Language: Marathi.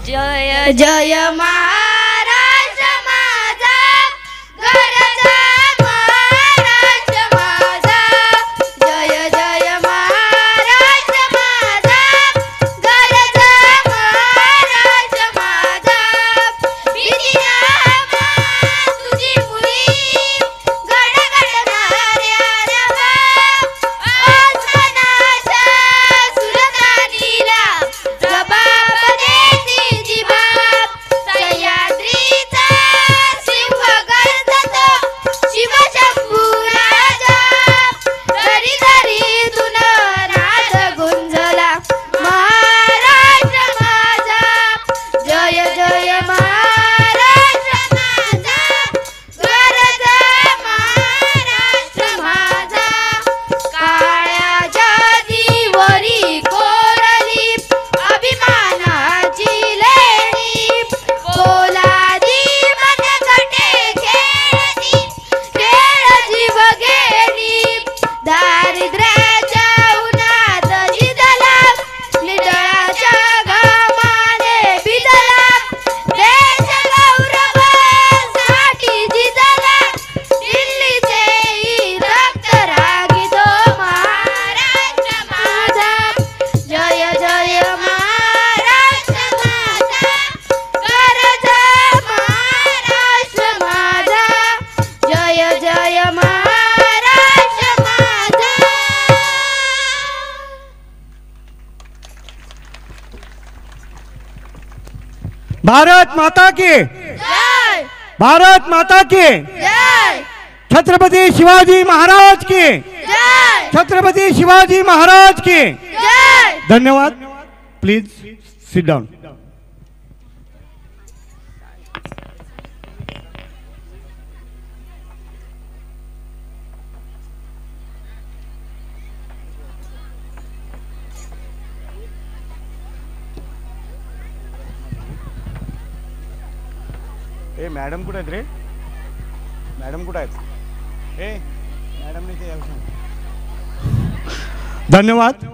जय जय महाराष्ट्र माझा गरजा महाराष्ट्र माझा जय जय महाराष्ट्र माझा गरजा महाराष्ट्र माझा विधिनामा तुझी मुली गडगडणाऱ्या रवा आसनाच्या सुरतानीला जबाब देती जिबाब सह्याद्रीचा सिंह गर्जतो शिवशंभू राजा धरी धरीतून नाद गुंजला महाराष्ट्र माझा जय जय महाराष्ट्र माझा गरजा महाराष्ट्र माझा काळ्याच्या दिवरी कोरली अभिमानाची लेणी पोलादी मनगटे खेळती खेळ जीव गेली दारिद्र्याच्या उन्हात झिजला निदळाच्या घामाने भिजला देश गौरवासाठी झिजला दिल्लीचे रक्त रागितो महाराष्ट्र माझा जय जय महाराष्ट्र माझा गरजा महाराष्ट्र माझा जय जय महाराष्ट्र माझा भारत माता की जय भारत माता की जय छत्रपति शिवाजी महाराज की जय छत्रपति शिवाजी महाराज की जय धन्यवाद please sit down A madam कुठे आहेत रे मॅडम कुठे आहेत ए मॅडमने ते यायला सांग. धन्यवाद